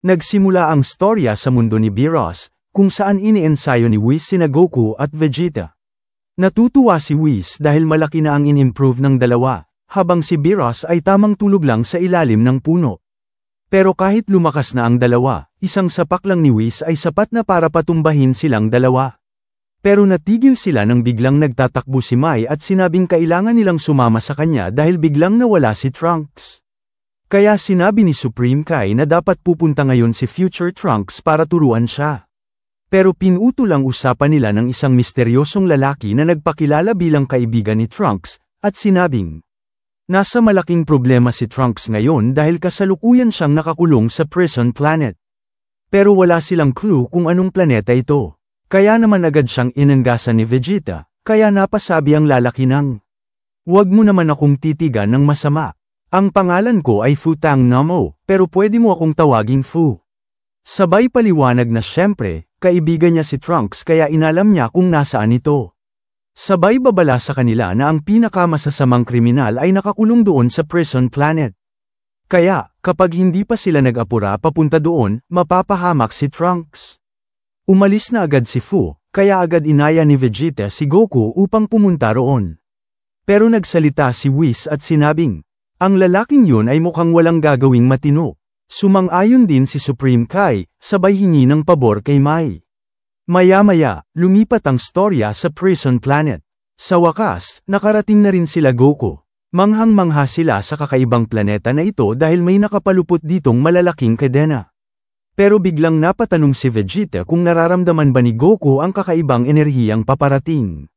Nagsimula ang storya sa mundo ni Beerus, kung saan iniensayo ni Whis sina Goku at Vegeta. Natutuwa si Whis dahil malaki na ang in-improve ng dalawa, habang si Beerus ay tamang tulog lang sa ilalim ng puno. Pero kahit lumakas na ang dalawa, isang sapak lang ni Whis ay sapat na para patumbahin silang dalawa. Pero natigil sila nang biglang nagtatakbo si Mai at sinabing kailangan nilang sumama sa kanya dahil biglang nawala si Trunks. Kaya sinabi ni Supreme Kai na dapat pupunta ngayon si Future Trunks para turuan siya. Pero pinuto lang usapan nila ng isang misteryosong lalaki na nagpakilala bilang kaibigan ni Trunks, at sinabing, nasa malaking problema si Trunks ngayon dahil kasalukuyan siyang nakakulong sa prison planet. Pero wala silang clue kung anong planeta ito. Kaya naman agad siyang inenggasan ni Vegeta, kaya napasabi ang lalaki ng, "Huwag mo naman akong titigan ng masama. Ang pangalan ko ay Fu Tang Namo, pero pwede mo akong tawaging Fu." Sabay paliwanag na syempre, kaibigan niya si Trunks kaya inalam niya kung nasaan ito. Sabay babala sa kanila na ang pinakamasasamang kriminal ay nakakulong doon sa prison planet. Kaya, kapag hindi pa sila nag-apura papunta doon, mapapahamak si Trunks. Umalis na agad si Fu, kaya agad inaya ni Vegeta si Goku upang pumunta roon. Pero nagsalita si Whis at sinabing, ang lalaking yun ay mukhang walang gagawing matino. Sumang-ayon din si Supreme Kai, sabay hingi ng pabor kay Mai. Maya-maya, lumipat ang storya sa prison planet. Sa wakas, nakarating na rin sila Goku. Manghang-mangha sila sa kakaibang planeta na ito dahil may nakapalupot ditong malalaking kadena. Pero biglang napatanong si Vegeta kung nararamdaman ba ni Goku ang kakaibang enerhiyang paparating.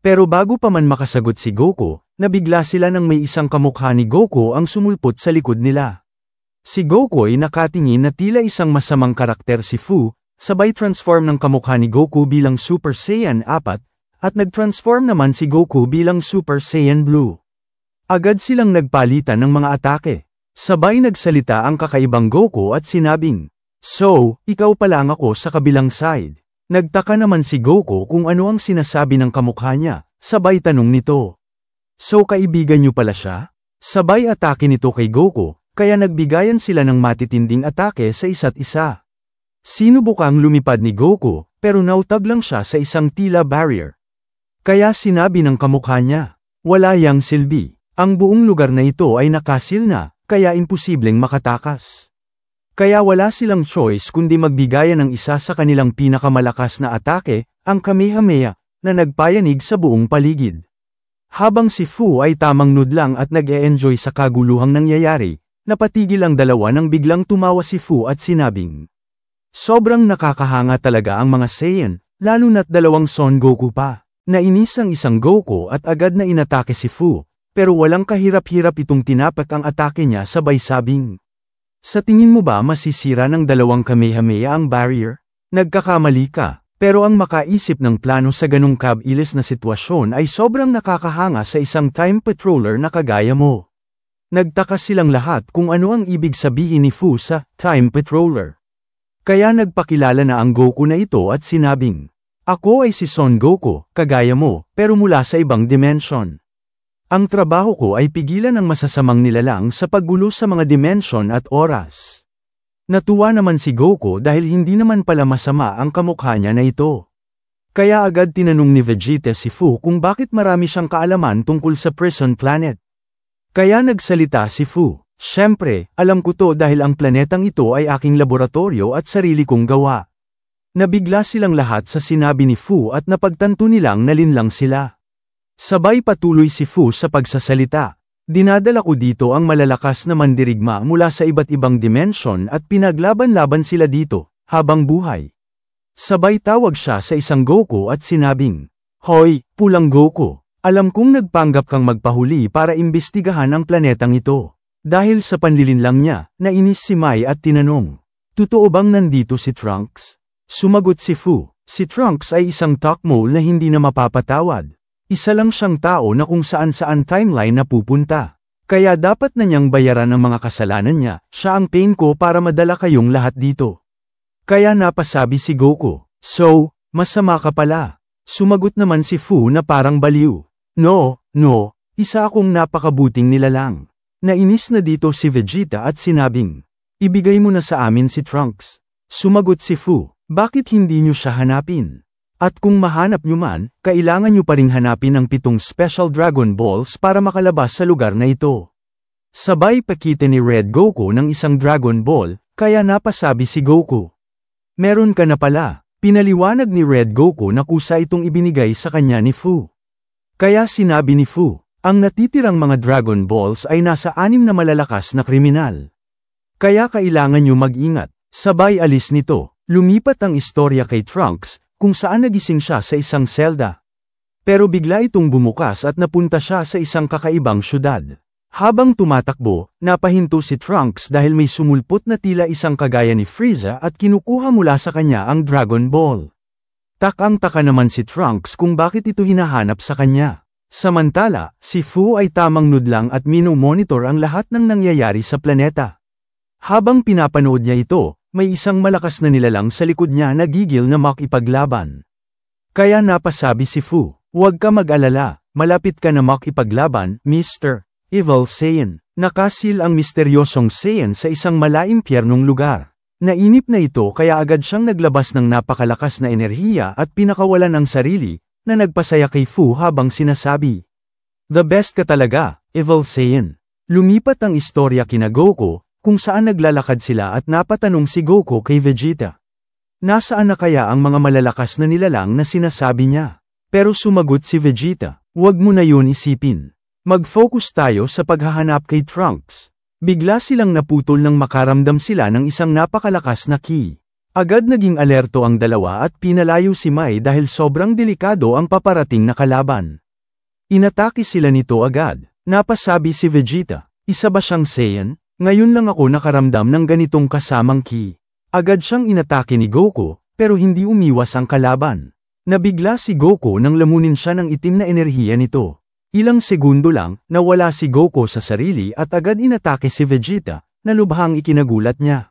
Pero bago pa man makasagot si Goku, nabigla sila nang may isang kamukha ni Goku ang sumulpot sa likod nila. Si Goku ay nakatingin na tila isang masamang karakter si Fu, sabay transform ng kamukha ni Goku bilang Super Saiyan 4, at nag-transform naman si Goku bilang Super Saiyan Blue. Agad silang nagpalitan ng mga atake. Sabay nagsalita ang kakaibang Goku at sinabing, "So, ikaw pa lang ako sa kabilang side." Nagtaka naman si Goku kung ano ang sinasabi ng kamukha niya, sabay tanong nito. "So kaibigan niyo pala siya?" Sabay atake nito kay Goku. Kaya nagbigayan sila ng matitinding atake sa isa't isa. Sinubukang lumipad ni Goku, pero nautag lang siya sa isang tila barrier. Kaya sinabi ng kamukha niya, wala yang silbi, ang buong lugar na ito ay nakasil na, kaya imposibleng makatakas. Kaya wala silang choice kundi magbigayan ng isa sa kanilang pinakamalakas na atake, ang Kamehameha, na nagpayanig sa buong paligid. Habang si Fu ay tamang nudlang at nag-e-enjoy sa kaguluhang nangyayari, napatigil ang dalawa nang biglang tumawa si Fu at sinabing, sobrang nakakahanga talaga ang mga Saiyan, lalo na't dalawang Son Goku pa. Nainis ang isang Goku at agad na inatake si Fu, pero walang kahirap-hirap itong tinapak ang atake niya sabay sabing, sa tingin mo ba masisira ng dalawang Kamehameha ang barrier? Nagkakamali ka, pero ang makaisip ng plano sa ganung kab-ilis na sitwasyon ay sobrang nakakahanga sa isang time patroller na kagaya mo. Nagtaka silang lahat kung ano ang ibig sabihin ni Fu sa Time Patroller. Kaya nagpakilala na ang Goku na ito at sinabing, ako ay si Son Goku, kagaya mo, pero mula sa ibang dimension. Ang trabaho ko ay pigilan ang masasamang nilalang sa paggulo sa mga dimension at oras. Natuwa naman si Goku dahil hindi naman pala masama ang kamukha niya na ito. Kaya agad tinanong ni Vegeta si Fu kung bakit marami siyang kaalaman tungkol sa prison planet. Kaya nagsalita si Fu, syempre, alam ko to dahil ang planetang ito ay aking laboratorio at sarili kong gawa. Nabigla silang lahat sa sinabi ni Fu at napagtanto nilang nalinlang sila. Sabay patuloy si Fu sa pagsasalita. Dinadala ko dito ang malalakas na mandirigma mula sa iba't ibang dimensyon at pinaglaban-laban sila dito, habang buhay. Sabay tawag siya sa isang Goku at sinabing, hoy, pulang Goku. Alam kong nagpanggap kang magpahuli para imbestigahan ang planetang ito. Dahil sa panlilinlang niya, nainis si Mai at tinanong, totoo bang nandito si Trunks? Sumagot si Fu, si Trunks ay isang takmol na hindi na mapapatawad. Isa lang siyang tao na kung saan-saan timeline na pupunta. Kaya dapat na niyang bayaran ang mga kasalanan niya, siya ang pain ko para madala kayong lahat dito. Kaya napasabi si Goku, so, masama ka pala. Sumagot naman si Fu na parang baliw. No, isa akong napakabuting nilalang. Nainis na dito si Vegeta at sinabing, Ibigay mo na sa amin si Trunks. Sumagot si Fu, bakit hindi nyo siya hanapin? At kung mahanap nyo man, kailangan nyo pa ring hanapin ang 7 Special Dragon Balls para makalabas sa lugar na ito. Sabay pakita ni Red Goku ng isang Dragon Ball, kaya napasabi si Goku. Meron ka na pala, pinaliwanag ni Red Goku na kusa itong ibinigay sa kanya ni Fu. Kaya sinabi ni Fu, ang natitirang mga Dragon Balls ay nasa 6 na malalakas na kriminal. Kaya kailangan nyo mag-ingat, sabay alis nito, lumipat ang istorya kay Trunks, kung saan nagising siya sa isang selda. Pero bigla itong bumukas at napunta siya sa isang kakaibang syudad. Habang tumatakbo, napahinto si Trunks dahil may sumulpot na tila isang kagaya ni Frieza at kinukuha mula sa kanya ang Dragon Ball. Takang-taka naman si Trunks kung bakit ito hinahanap sa kanya. Samantala, si Fu ay tamang nudlang at mino-monitor ang lahat ng nangyayari sa planeta. Habang pinapanood niya ito, may isang malakas na nilalang sa likod niya na gigil na makipaglaban. Kaya napasabi si Fu, huwag ka mag-alala, malapit ka na makipaglaban, Mr. Evil Saiyan. Nakasil ang misteryosong Saiyan sa isang malaimpyernong lugar. Nainip na ito kaya agad siyang naglabas ng napakalakas na enerhiya at pinakawalan ang sarili, na nagpasaya kay Fu habang sinasabi. The best ka talaga, Evil Saiyan. Lumipat ang istorya kina Goku, kung saan naglalakad sila at napatanong si Goku kay Vegeta. Nasaan na kaya ang mga malalakas na nilalang na sinasabi niya? Pero sumagot si Vegeta, huwag mo na yun isipin. Mag-focus tayo sa paghahanap kay Trunks. Bigla silang naputol nang makaramdam sila ng isang napakalakas na ki. Agad naging alerto ang dalawa at pinalayo si Mai dahil sobrang delikado ang paparating na kalaban. Inatake sila nito agad. Napasabi si Vegeta, isa ba siyang Saiyan? Ngayon lang ako nakaramdam ng ganitong kasamang ki. Agad siyang inatake ni Goku, pero hindi umiwas ang kalaban. Nabigla si Goku nang lamunin siya ng itim na enerhiya nito. Ilang segundo lang, nawala si Goku sa sarili at agad inatake si Vegeta, na lubhang ikinagulat niya.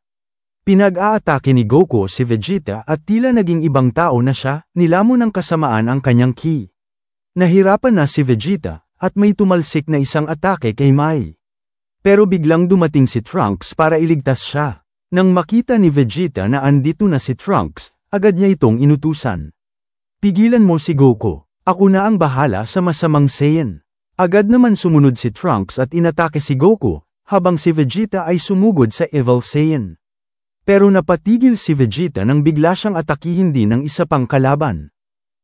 Pinag-aatake ni Goku si Vegeta at tila naging ibang tao na siya, nilamon ng kasamaan ang kanyang ki. Nahirapan na si Vegeta, at may tumalsik na isang atake kay Mai. Pero biglang dumating si Trunks para iligtas siya. Nang makita ni Vegeta na andito na si Trunks, agad niya itong inutusan. Pigilan mo si Goku, ako na ang bahala sa masamang Saiyan. Agad naman sumunod si Trunks at inatake si Goku, habang si Vegeta ay sumugod sa Evil Saiyan. Pero napatigil si Vegeta nang bigla siyang atakihin din ng isa pang kalaban.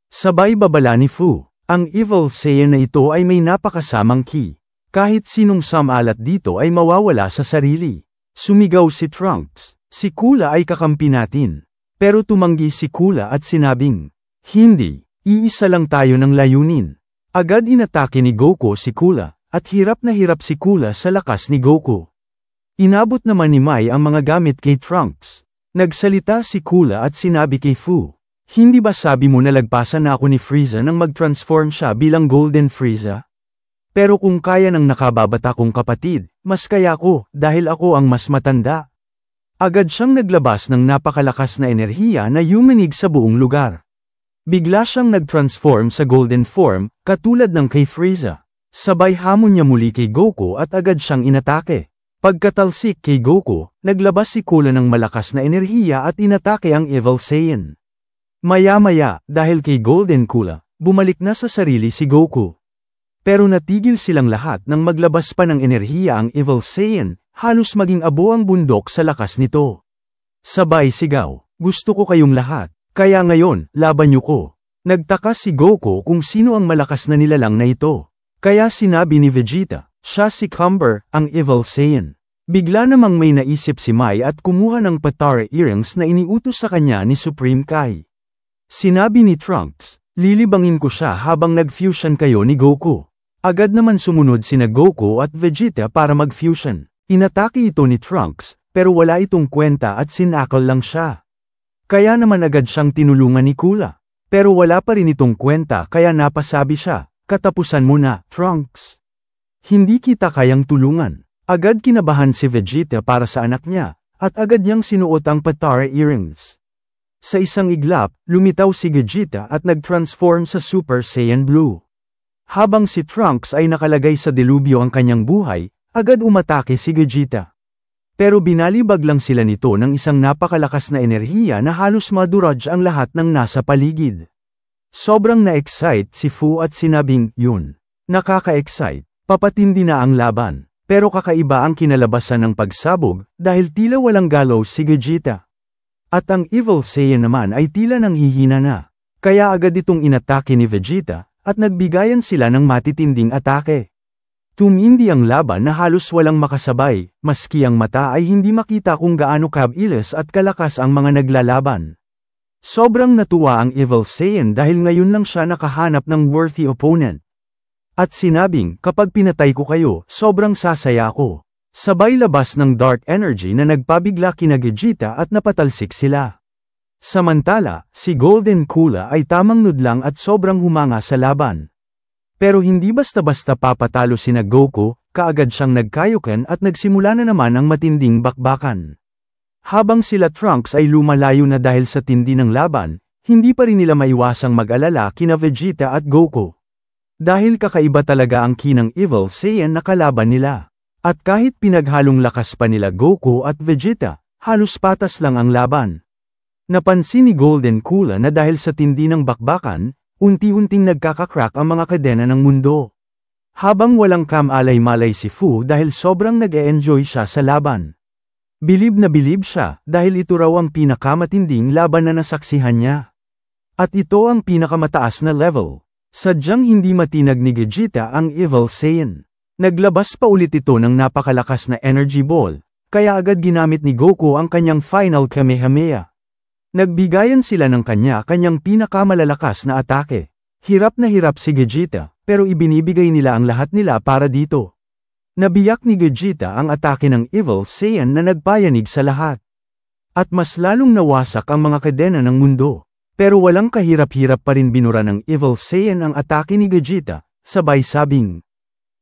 Sabay babala ni Fu, ang Evil Saiyan na ito ay may napakasamang ki. Kahit sinong samalat dito ay mawawala sa sarili. Sumigaw si Trunks, si Kula ay kakampi natin. Pero tumanggi si Kula at sinabing, hindi, iisa lang tayo ng layunin. Agad inatake ni Goku si Kula, at hirap na hirap si Kula sa lakas ni Goku. Inabot naman ni Mai ang mga gamit kay Trunks. Nagsalita si Kula at sinabi kay Fu, hindi ba sabi mo na lagpasan na ako ni Frieza nang mag-transform siya bilang Golden Frieza? Pero kung kaya ng nakababata kong kapatid, mas kaya ko, dahil ako ang mas matanda. Agad siyang naglabas ng napakalakas na enerhiya na yumanig sa buong lugar. Bigla siyang nag-transform sa golden form, katulad ng kay Frieza. Sabay hamon niya muli kay Goku at agad siyang inatake. Pagkatalsik kay Goku, naglabas si Kula ng malakas na enerhiya at inatake ang Evil Saiyan. Maya-maya, dahil kay Golden Kula, bumalik na sa sarili si Goku. Pero natigil silang lahat nang maglabas pa ng enerhiya ang Evil Saiyan, halos maging abo ang bundok sa lakas nito. Sabay sigaw, gusto ko kayong lahat, kaya ngayon, laban niyo ko. Nagtaka si Goku kung sino ang malakas na nilalang na ito. Kaya sinabi ni Vegeta, siya si Cumber, ang Evil Saiyan. Bigla namang may naisip si Mai at kumuha ng Patara earrings na iniutos sa kanya ni Supreme Kai. Sinabi ni Trunks, lilibangin ko siya habang nag-fusion kayo ni Goku. Agad naman sumunod sina Goku at Vegeta para mag-fusion. Inatake ito ni Trunks, pero wala itong kwenta at sinakal lang siya. Kaya naman agad siyang tinulungan ni Kula. Pero wala pa rin itong kwenta kaya napasabi siya, katapusan mo na, Trunks. Hindi kita kayang tulungan. Agad kinabahan si Vegeta para sa anak niya, at agad niyang sinuot ang Patara earrings. Sa isang iglap, lumitaw si Vegeta at nag-transform sa Super Saiyan Blue. Habang si Trunks ay nakalagay sa delubyo ang kanyang buhay, agad umatake si Vegeta. Pero binalibag lang sila nito ng isang napakalakas na enerhiya na halos maduraj ang lahat ng nasa paligid. Sobrang na-excite si Fu at sinabing, "Yun. Nakaka-excite. Papatindi na ang laban." Pero kakaiba ang kinalabasan ng pagsabog, dahil tila walang galaw si Vegeta. At ang Evil Saiyan naman ay tila nang hihina na. Kaya agad itong inatake ni Vegeta, at nagbigayan sila ng matitinding atake. Tumindi ang laban na halos walang makasabay, maski ang mata ay hindi makita kung gaano kabilis at kalakas ang mga naglalaban. Sobrang natuwa ang Evil Saiyan dahil ngayon lang siya nakahanap ng worthy opponent. At sinabing, "Kapag pinatay ko kayo, sobrang sasaya ko." Sabay labas ng dark energy na nagpabigla kina Vegeta at napatalsik sila. Samantala, si Golden Kula ay tamang nudlang at sobrang humanga sa laban. Pero hindi basta-basta papatalo sina Goku, kaagad siyang nagkayukan at nagsimula na naman ang matinding bakbakan. Habang sila Trunks ay lumalayo na dahil sa tindi ng laban, hindi pa rin nila maiwasang mag-alala kina Vegeta at Goku. Dahil kakaiba talaga ang ki ng Evil Saiyan na kalaban nila. At kahit pinaghalong lakas pa nila Goku at Vegeta, halos patas lang ang laban. Napansin ni Golden Kula na dahil sa tindi ng bakbakan, unti-unting nagkakakrak ang mga kadena ng mundo. Habang walang kamalay-malay si Fu dahil sobrang nag-e-enjoy siya sa laban. Bilib na bilib siya dahil ito raw ang pinakamatinding laban na nasaksihan niya. At ito ang pinakamataas na level. Sadyang hindi matinag ni Vegeta ang Evil Saiyan. Naglabas pa ulit ito ng napakalakas na energy ball, kaya agad ginamit ni Goku ang kanyang final Kamehameha. Nagbigayan sila ng kanya-kanyang pinakamalalakas na atake. Hirap na hirap si Vegeta, pero ibinibigay nila ang lahat nila para dito. Nabiyak ni Vegeta ang atake ng Evil Saiyan na nagpayanig sa lahat. At mas lalong nawasak ang mga kadena ng mundo. Pero walang kahirap-hirap pa rin binura ng Evil Saiyan ang atake ni Vegeta, sabay sabing,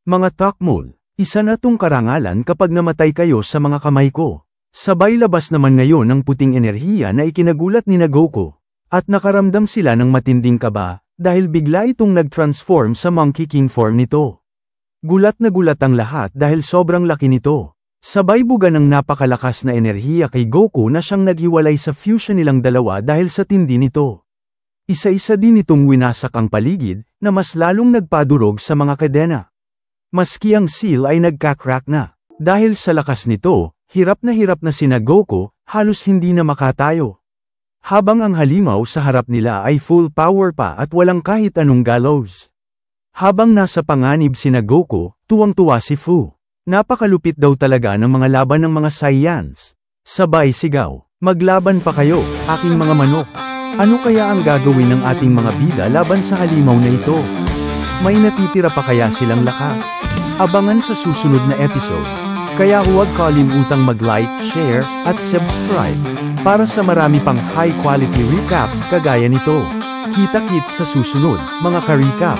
"Mga takmol, isa na tong karangalan kapag namatay kayo sa mga kamay ko." Sabay labas naman ngayon ang puting enerhiya na ikinagulat ni Goku. At nakaramdam sila ng matinding kaba, dahil bigla itong nag-transform sa Monkey King form nito. Gulat na gulat ang lahat dahil sobrang laki nito. Sabay buga ng napakalakas na enerhiya kay Goku na siyang naghiwalay sa fusion nilang dalawa dahil sa tindi nito. Isa-isa din itong winasak ang paligid, na mas lalong nagpadurog sa mga kadena. Maski ang seal ay nagka-crack na. Dahil sa lakas nito, hirap na sina Goku, halos hindi na makatayo. Habang ang halimaw sa harap nila ay full power pa at walang kahit anong gallows. Habang nasa panganib sina Goku, tuwang-tuwa si Fu. Napakalupit daw talaga ng mga laban ng mga Saiyans. Sabay sigaw, "Maglaban pa kayo, aking mga manok." Ano kaya ang gagawin ng ating mga bida laban sa halimaw na ito? May natitira pa kaya silang lakas? Abangan sa susunod na episode. Kaya huwag kalimutang mag-like, share, at subscribe, para sa marami pang high-quality recaps kagaya nito. Kita-kits sa susunod, mga ka-recap.